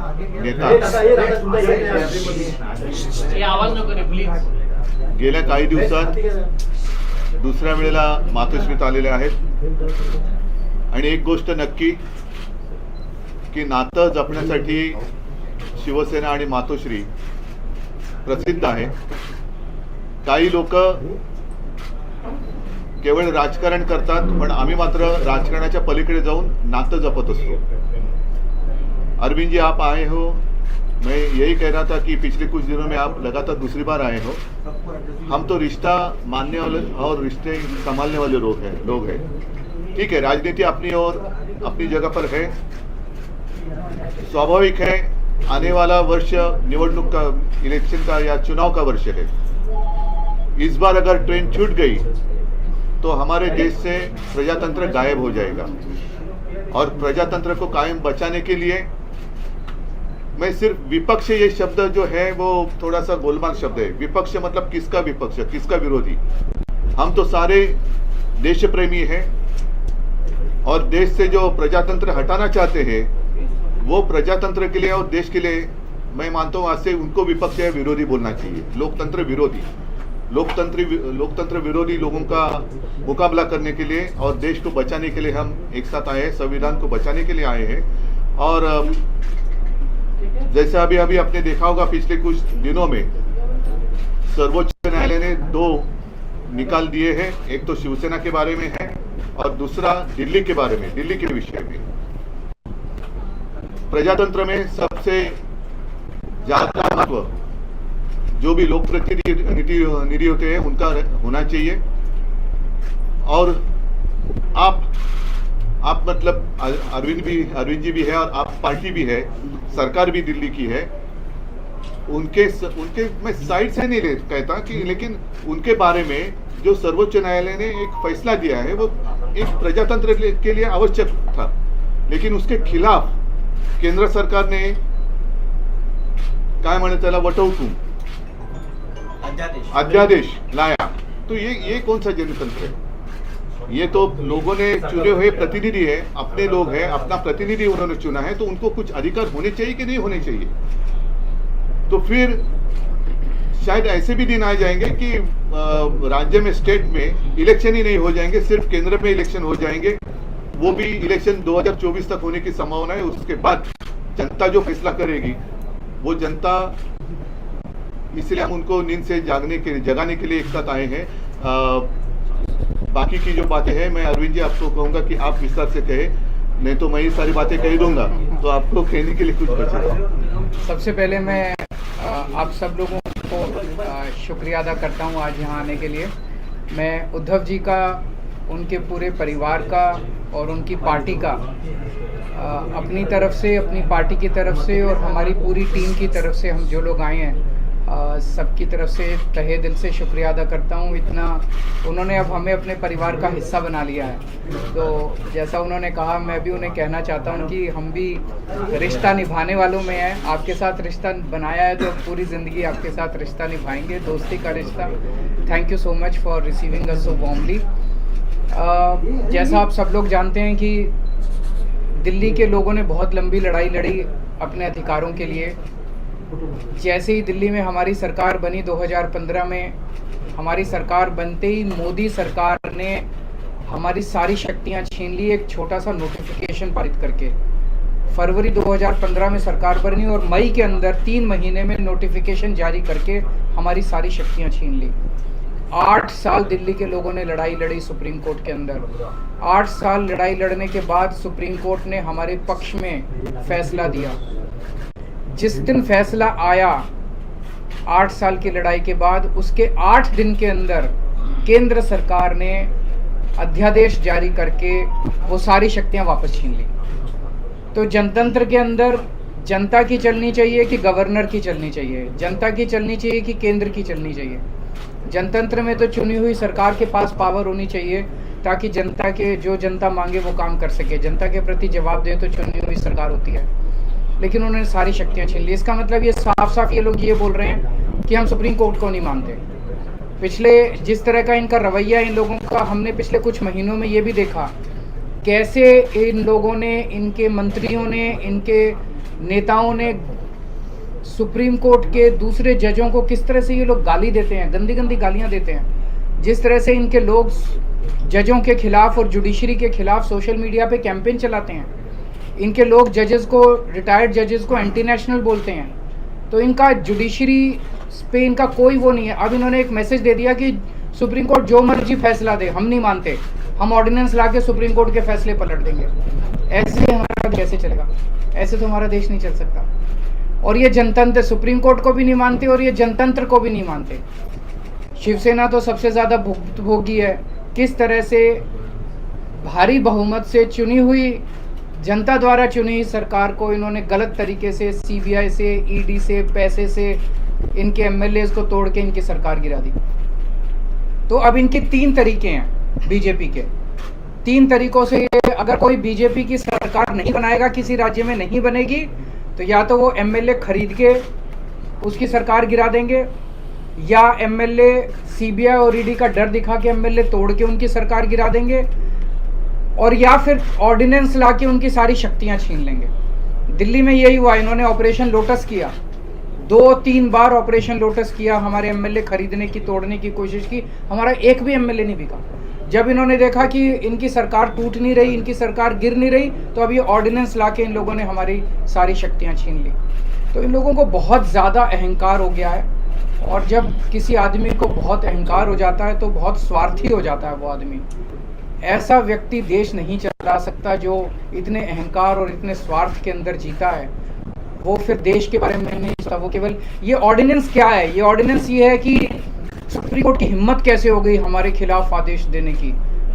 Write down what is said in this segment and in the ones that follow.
नेता गेल्या काही दिवसात दुसऱ्या वेळेला मातोश्रीत आलेले आहेत आणि एक गोष्ट नक्की की नातं जपण्यासाठी शिवसेना आणि मातोश्री प्रसिद्ध आहे. काही लोक केवळ राजकारण करतात, पण आम्ही मात्र राजकारणाच्या पलीकडे जाऊन नातं जपत असतो. अरविंद जी, आप आए हो, मैं यही कह रहा था कि पिछले कुछ दिनों में आप लगातार दूसरी बार आए हो. हम तो रिश्ता मानने वाले और रिश्ते संभालने वाले लोग हैं. ठीक है, राजनीति अपनी ओर अपनी जगह पर है. स्वाभाविक है, आने वाला वर्ष निवडणूक का, इलेक्शन का या चुनाव का वर्ष है. इस बार अगर ट्रेन छूट गई तो हमारे देश से प्रजातंत्र गायब हो जाएगा. और प्रजातंत्र को कायम बचाने के लिए मैं सिर्फ विपक्ष, ये शब्द जो है वो थोड़ा सा गोलमाल शब्द है. विपक्ष मतलब किसका विपक्ष, किसका विरोधी? हम तो सारे देश प्रेमी हैं और देश से जो प्रजातंत्र हटाना चाहते हैं वो प्रजातंत्र के लिए और देश के लिए मैं मानता हूँ आज से उनको विपक्ष या विरोधी बोलना चाहिए. लोकतंत्र विरोधी, लोकतंत्र विरोधी लोगों का मुकाबला करने के लिए और देश को बचाने के लिए हम एक साथ आए हैं, संविधान को बचाने के लिए आए हैं. और जैसे अभी आपने देखा होगा पिछले कुछ दिनों में सर्वोच्च न्यायालय ने 2 निकाल दिए हैं. एक तो शिवसेना के बारे में है और दूसरा दिल्ली के बारे में, दिल्ली के विषय में. प्रजातंत्र में सबसे ज्यादा महत्व जो भी लोक प्रतिनिधि होते हैं उनका होना चाहिए. और आप मतलब अरविंद जी भी है और आप पार्टी भी है, सरकार भी दिल्ली की है. उनके मैं साइड से नहीं कहता कि, लेकिन उनके बारे में जो सर्वोच्च न्यायालय ने एक फैसला दिया है वो एक प्रजातंत्र के लिए आवश्यक था, लेकिन उसके खिलाफ केंद्र सरकार ने काय म्हणतात त्याला वटहुकूम, अध्यादेश लाया. तो ये कौन सा जनतंत्र है? ये तो लोगों ने चुने हुए प्रतिनिधि है, अपने लोग हैं, अपना प्रतिनिधि उन्होंने चुना है, तो उनको कुछ अधिकार होने चाहिए कि नहीं होने चाहिए? तो फिर शायद ऐसे भी दिन आ जाएंगे कि राज्य में, स्टेट में इलेक्शन ही नहीं हो जाएंगे, सिर्फ केंद्र में इलेक्शन हो जाएंगे. वो भी इलेक्शन 2024 तक होने की संभावना है. उसके बाद जनता जो फैसला करेगी वो जनता, इसलिए हम उनको नींद से जगाने के लिए एक साथ आए हैं. बाकी की जो बातें हैं मैं अरविंद जी आपको कहूंगा कि आप विस्तार से कहें, नहीं तो मैं ये सारी बातें कह दूंगा तो आपको कहने के लिए कुछ बचेगा. सबसे पहले मैं आप सब लोगों को शुक्रिया अदा करता हूँ आज यहाँ आने के लिए. मैं उद्धव जी का, उनके पूरे परिवार का और उनकी पार्टी का अपनी तरफ से, अपनी पार्टी की तरफ से और हमारी पूरी टीम की तरफ से, हम जो लोग आए हैं सबकी तरफ से तहे दिल से शुक्रिया अदा करता हूँ. इतना उन्होंने अब हमें अपने परिवार का हिस्सा बना लिया है. तो जैसा उन्होंने कहा, मैं भी उन्हें कहना चाहता हूँ कि हम भी रिश्ता निभाने वालों में हैं. आपके साथ रिश्ता बनाया है तो पूरी ज़िंदगी आपके साथ रिश्ता निभाएंगे, दोस्ती का रिश्ता. Thank you so much for receiving us so warmly. जैसा आप सब लोग जानते हैं कि दिल्ली के लोगों ने बहुत लंबी लड़ाई लड़ी अपने अधिकारों के लिए. जैसे ही दिल्ली में हमारी सरकार बनी 2015 में, हमारी सरकार बनते ही मोदी सरकार ने हमारी सारी शक्तियां छीन ली एक छोटा सा नोटिफिकेशन पारित करके. फरवरी 2015 में सरकार बनी और मई के अंदर 3 महीने में नोटिफिकेशन जारी करके हमारी सारी शक्तियां छीन ली. 8 साल दिल्ली के लोगों ने लड़ाई लड़ी सुप्रीम कोर्ट के अंदर. 8 साल लड़ाई लड़ने के बाद सुप्रीम कोर्ट ने हमारे पक्ष में फैसला दिया. जिस दिन फैसला आया 8 साल की लड़ाई के बाद, उसके 8 दिन के अंदर केंद्र सरकार ने अध्यादेश जारी करके वो सारी शक्तियां वापस छीन ली. तो जनतंत्र के अंदर जनता की चलनी चाहिए कि गवर्नर की चलनी चाहिए, जनता की चलनी चाहिए कि केंद्र की चलनी चाहिए? जनतंत्र में तो चुनी हुई सरकार के पास पावर होनी चाहिए ताकि जनता के, जो जनता मांगे वो काम कर सके. जनता के प्रति जवाब दे तो चुनी हुई सरकार होती है. लेकिन उन्होंने सारी शक्तियां छीन ली. इसका मतलब ये साफ साफ ये लोग ये बोल रहे हैं कि हम सुप्रीम कोर्ट को नहीं मानते. पिछले जिस तरह का इनका रवैया इन लोगों का हमने पिछले कुछ महीनों में ये भी देखा कैसे इन लोगों ने, इनके मंत्रियों ने, इनके नेताओं ने सुप्रीम कोर्ट के दूसरे जजों को किस तरह से ये लोग गाली देते हैं, गंदी गंदी गालियां देते हैं। जिस तरह से इनके लोग जजों के खिलाफ और जुडिशरी के खिलाफ सोशल मीडिया पे कैंपेन चलाते हैं। इनके लोग जजेस को, रिटायर्ड जजेस को एंटी नेशनल बोलते हैं। तो इनका जुडिशरी पे इनका कोई वो नहीं है। अब इन्होंने एक मैसेज दे दिया कि सुप्रीम कोर्ट जो मर्जी फैसला दे, हम नहीं मानते, हम ऑर्डिनेंस ला के सुप्रीम कोर्ट के फैसले पलट देंगे। ऐसे हमारा कैसे चलेगा? ऐसे तो हमारा देश नहीं चल सकता। और ये जनतंत्र सुप्रीम कोर्ट को भी नहीं मानते और ये जनतंत्र को भी नहीं मानते। शिवसेना तो सबसे ज़्यादा भुक्तभोगी है। किस तरह से भारी बहुमत से चुनी हुई, जनता द्वारा चुनी हुई सरकार को इन्होंने गलत तरीके से सीबीआई से, ईडी से, पैसे से इनके एमएलए को तोड़ के इनकी सरकार गिरा दी। तो अब इनके 3 तरीके हैं बीजेपी के। 3 तरीकों से अगर कोई बीजेपी की सरकार नहीं बनाएगा, किसी राज्य में नहीं बनेगी, तो या तो वो एमएलए खरीद के उसकी सरकार गिरा देंगे, या एमएलए सीबीआई और ईडी का डर दिखा के एमएलए तोड़ के उनकी सरकार गिरा देंगे, और या फिर ऑर्डिनेंस ला के उनकी सारी शक्तियां छीन लेंगे। दिल्ली में यही हुआ। इन्होंने ऑपरेशन लोटस किया, 2-3 बार ऑपरेशन लोटस किया, हमारे एमएलए खरीदने की, तोड़ने की कोशिश की, हमारा एक भी एमएलए नहीं बिका। जब इन्होंने देखा कि इनकी सरकार टूट नहीं रही, इनकी सरकार गिर नहीं रही, तो अब ये ऑर्डिनेंस ला के इन लोगों ने हमारी सारी शक्तियां छीन ली। तो इन लोगों को बहुत ज़्यादा अहंकार हो गया है, और जब किसी आदमी को बहुत अहंकार हो जाता है तो बहुत स्वार्थी हो जाता है वो आदमी। ऐसा व्यक्ति देश नहीं चला सकता जो इतने अहंकार और इतने स्वार्थ के अंदर जीता है। वो फिर देश के बारे में नहीं सोचता, वो केवल ये ऑर्डिनेंस क्या है, ये ऑर्डिनेंस ये है कि सुप्रीम कोर्ट की हिम्मत कैसे हो गई हमारे खिलाफ आदेश देने की,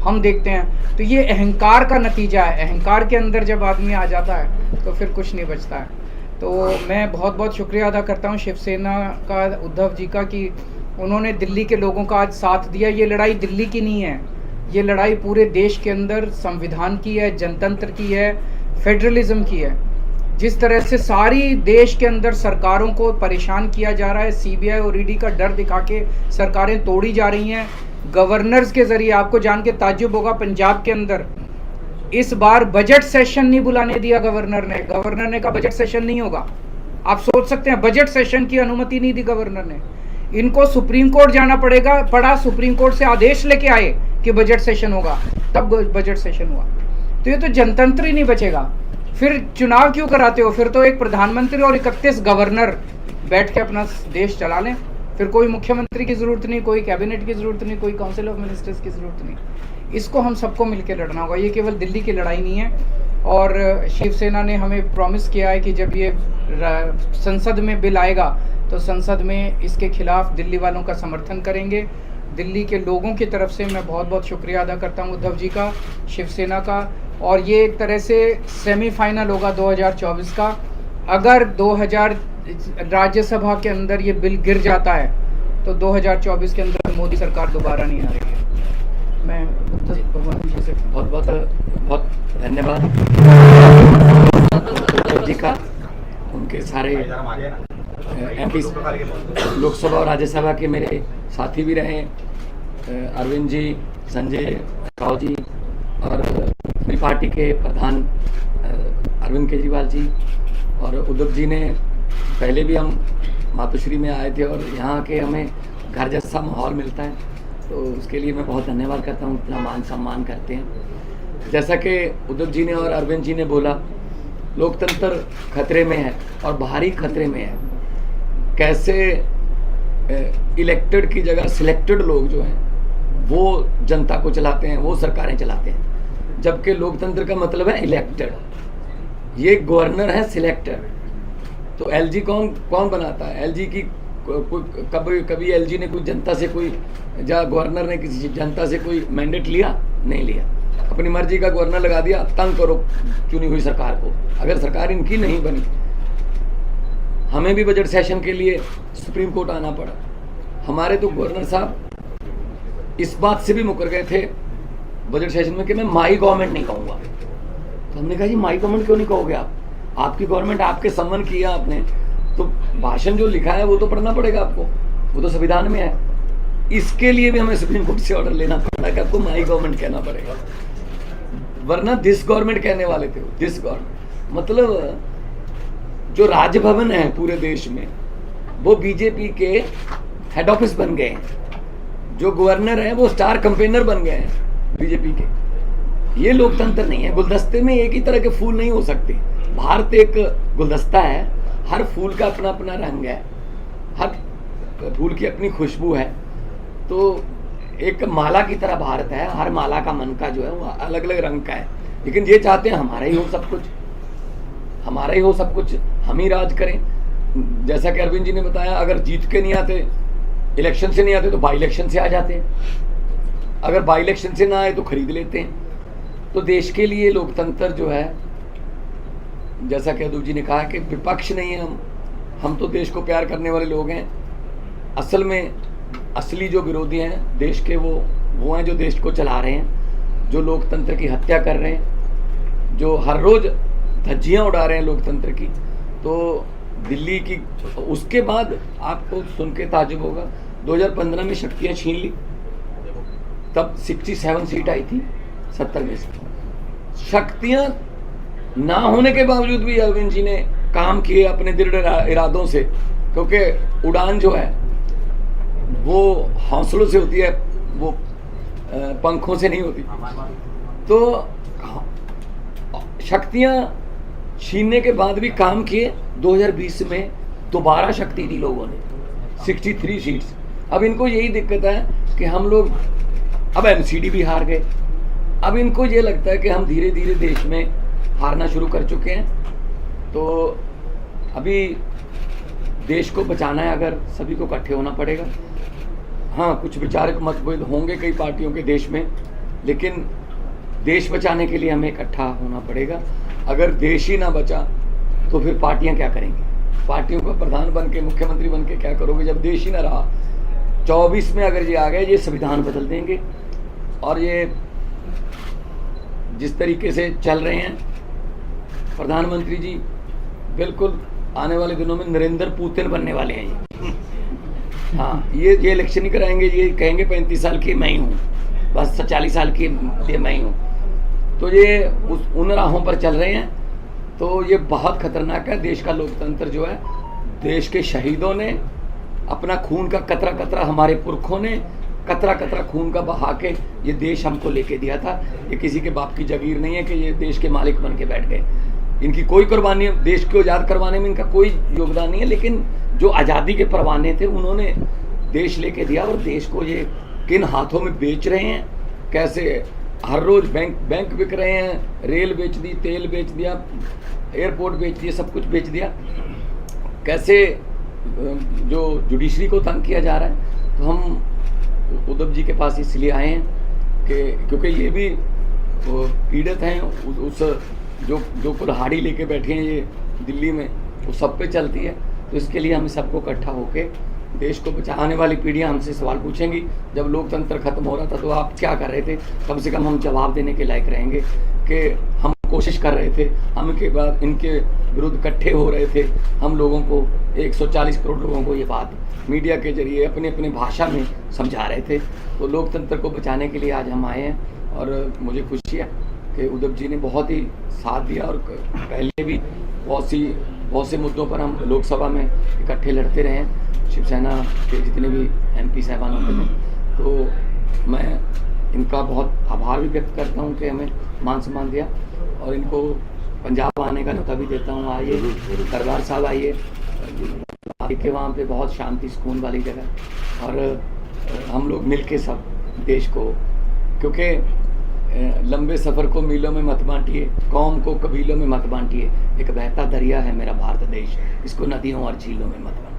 हम देखते हैं। तो ये अहंकार का नतीजा है। अहंकार के अंदर जब आदमी आ जाता है तो फिर कुछ नहीं बचता है। तो मैं बहुत बहुत शुक्रिया अदा करता हूँ शिवसेना का, उद्धव जी का, कि उन्होंने दिल्ली के लोगों का आज साथ दिया। ये लड़ाई दिल्ली की नहीं है, ये लड़ाई पूरे देश के अंदर संविधान की है, जनतंत्र की है, फेडरलिज्म की है। जिस तरह से सारी देश के अंदर सरकारों को परेशान किया जा रहा है, सीबीआई और ईडी का डर दिखा के सरकारें तोड़ी जा रही हैं गवर्नर्स के जरिए। आपको जान के ताज्जुब होगा, पंजाब के अंदर इस बार बजट सेशन नहीं बुलाने दिया गवर्नर ने। गवर्नर ने कहा बजट सेशन नहीं होगा। आप सोच सकते हैं, बजट सेशन की अनुमति नहीं दी गवर्नर ने। इनको सुप्रीम कोर्ट जाना पड़ा, सुप्रीम कोर्ट से आदेश लेके आए कि बजट सेशन होगा, तब बजट सेशन हुआ। तो ये तो जनतंत्र ही नहीं बचेगा। फिर चुनाव क्यों कराते हो? फिर तो एक प्रधानमंत्री और 31 गवर्नर बैठ के अपना देश चला लें। फिर कोई मुख्यमंत्री की ज़रूरत नहीं, कोई कैबिनेट की ज़रूरत नहीं, कोई काउंसिल ऑफ मिनिस्टर्स की ज़रूरत नहीं। इसको हम सबको मिलकर लड़ना होगा। ये केवल दिल्ली की लड़ाई नहीं है। और शिवसेना ने हमें प्रॉमिस किया है कि जब ये संसद में बिल आएगा तो संसद में इसके खिलाफ दिल्ली वालों का समर्थन करेंगे। दिल्ली के लोगों की तरफ से मैं बहुत बहुत शुक्रिया अदा करता हूँ उद्धव जी का, शिवसेना का। और ये एक तरह से सेमीफाइनल होगा 2024 का। अगर 2000 राज्यसभा के अंदर ये बिल गिर जाता है तो 2024 के अंदर मोदी सरकार दोबारा नहीं आ रही है। मैं भगवान जी से बहुत धन्यवाद उद्धव जी का, उनके सारे एमपी लोकसभा और राज्यसभा के मेरे साथी भी रहे, अरविंद जी, संजय राव जी, और मेरी पार्टी के प्रधान अरविंद केजरीवाल जी, और उद्धव जी ने पहले भी हम मातोश्री में आए थे और यहाँ के हमें घर जैसा माहौल मिलता है, तो उसके लिए मैं बहुत धन्यवाद करता हूँ। इतना मान सम्मान करते हैं। जैसा कि उद्धव जी ने और अरविंद जी ने बोला, लोकतंत्र खतरे में है और भारी खतरे में है। कैसे इलेक्टेड की जगह सिलेक्टेड लोग जो हैं वो जनता को चलाते हैं, वो सरकारें चलाते हैं, जबकि लोकतंत्र का मतलब है इलेक्टेड। ये गवर्नर है सिलेक्टेड। तो एलजी कौन बनाता है? एलजी की कभी एलजी ने कोई जनता से कोई गवर्नर ने किसी जनता से कोई मैंडेट लिया? नहीं लिया। अपनी मर्जी का गवर्नर लगा दिया, तंग करो चुनी हुई सरकार को। अगर सरकार इनकी नहीं बनी, हमें भी बजट सेशन के लिए सुप्रीम कोर्ट आना पड़ा। हमारे तो गवर्नर साहब इस बात से भी मुकर गए थे बजट सेशन में कि मैं माई गवर्नमेंट नहीं कहूँगा। तो हमने कहा जी माई गवर्नमेंट क्यों नहीं कहोगे आप? आपकी गवर्नमेंट, आपके सम्मान किया आपने, तो भाषण जो लिखा है वो तो पढ़ना पड़ेगा आपको, वो तो संविधान में है। इसके लिए भी हमें सुप्रीम कोर्ट से ऑर्डर लेना पड़ा कि आपको माई गवर्नमेंट कहना पड़ेगा, वरना दिस गवर्नमेंट कहने वाले थे। दिस गवर्नमेंट मतलब जो राजभवन है पूरे देश में वो बीजेपी के हेड ऑफिस बन गए हैं, जो गवर्नर हैं वो स्टार कैंपेनर बन गए हैं बीजेपी के। ये लोकतंत्र नहीं है। गुलदस्ते में एक ही तरह के फूल नहीं हो सकते। भारत एक गुलदस्ता है, हर फूल का अपना अपना रंग है, हर फूल की अपनी खुशबू है। तो एक माला की तरह भारत है, हर माला का मन का जो है वो अलग अलग रंग का है। लेकिन ये चाहते हैं हमारा ही हो सब कुछ, हमारा ही हो सब कुछ, हम ही राज करें। जैसा कि अरविंद जी ने बताया, अगर जीत के नहीं आते, इलेक्शन से नहीं आते तो बाई इलेक्शन से आ जाते हैं, अगर बाई इलेक्शन से ना आए तो खरीद लेते हैं। तो देश के लिए लोकतंत्र जो है, जैसा कि अदूप जी ने कहा कि विपक्ष नहीं है हम तो देश को प्यार करने वाले लोग हैं। असल में असली जो विरोधी हैं देश के वो हैं जो देश को चला रहे हैं, जो लोकतंत्र की हत्या कर रहे हैं, जो हर रोज धज्जियां उड़ा रहे हैं लोकतंत्र की। तो दिल्ली की, उसके बाद आपको सुन के ताजुब होगा, 2015 में शक्तियां छीन ली, तब 67 सीट आई थी 70 में से। शक्तियां ना होने के बावजूद भी अरविंद जी ने काम किए अपने दृढ़ इरादों से, क्योंकि उड़ान जो है वो हौसलों से होती है, वो पंखों से नहीं होती। तो शक्तियां छीनने के बाद भी काम किए। 2020 में दोबारा शक्ति दी लोगों ने, 63 सीट्स। अब इनको यही दिक्कत है कि हम लोग अब एमसीडी भी हार गए। अब इनको ये लगता है कि हम धीरे धीरे देश में हारना शुरू कर चुके हैं। तो अभी देश को बचाना है, अगर सभी को इकट्ठे होना पड़ेगा। हाँ, कुछ विचारक मतभेद होंगे कई पार्टियों के देश में, लेकिन देश बचाने के लिए हमें इकट्ठा होना पड़ेगा। अगर देश ही ना बचा तो फिर पार्टियां क्या करेंगी? पार्टियों का प्रधान बन के, मुख्यमंत्री बन के क्या करोगे जब देश ही ना रहा? 24 में अगर ये आ गए, ये संविधान बदल देंगे। और ये जिस तरीके से चल रहे हैं प्रधानमंत्री जी, बिल्कुल आने वाले दिनों में नरेंद्र पुतिन बनने वाले हैं ये। हाँ, ये इलेक्शन ही कराएंगे, ये कहेंगे 35 साल की मैं ही हूँ, बस 40 साल की लिए मैं ही हूँ। तो ये उन राहों पर चल रहे हैं। तो ये बहुत खतरनाक है। देश का लोकतंत्र जो है, देश के शहीदों ने अपना खून का कतरा कतरा, हमारे पुरखों ने कतरा कतरा खून का बहा के ये देश हमको लेके दिया था। ये किसी के बाप की जागीर नहीं है कि ये देश के मालिक बन के बैठ गए। इनकी कोई कुर्बानी, देश को आज़ाद करवाने में इनका कोई योगदान नहीं है, लेकिन जो आज़ादी के परवाने थे उन्होंने देश लेके दिया। और देश को ये किन हाथों में बेच रहे हैं, कैसे हर रोज बैंक बिक रहे हैं, रेल बेच दी, तेल बेच दिया, एयरपोर्ट बेच दिया, सब कुछ बेच दिया। कैसे जो जुडिशरी को तंग किया जा रहा है। तो हम उद्धव जी के पास इसलिए आए हैं कि क्योंकि ये भी पीड़ित हैं, उस जो कुल्हाड़ी लेके बैठे हैं ये दिल्ली में, वो सब पे चलती है। तो इसके लिए हम सबको इकट्ठा होके देश को बचाने वाली पीढ़ियां हमसे सवाल पूछेंगी, जब लोकतंत्र खत्म हो रहा था तो आप क्या कर रहे थे? कम से कम हम जवाब देने के लायक रहेंगे कि हम कोशिश कर रहे थे, हम के बाद इनके विरुद्ध इकट्ठे हो रहे थे, हम लोगों को 140 करोड़ लोगों को ये बात मीडिया के जरिए अपने अपने भाषा में समझा रहे थे। तो लोकतंत्र को बचाने के लिए आज हम आए हैं। और मुझे खुशी है कि उद्धव जी ने बहुत ही साथ दिया, और पहले भी बहुत से मुद्दों पर हम लोकसभा में इकट्ठे लड़ते रहे हैं, शिवसेना के जितने भी MP साहबान होते थे। तो मैं इनका बहुत आभार भी व्यक्त करता हूं कि हमें मान सम्मान दिया, और इनको पंजाब आने का न्योता भी देता हूं। आइए दरबार साहब, आइए के वहाँ पे बहुत शांति सुकून वाली जगह, और हम लोग मिल के सब देश को, क्योंकि लंबे सफ़र को मीलों में मत बांटिए, कौम को कबीलों में मत बांटिए, एक बहता दरिया है मेरा भारत देश, इसको नदियों और झीलों में मत बांटिए।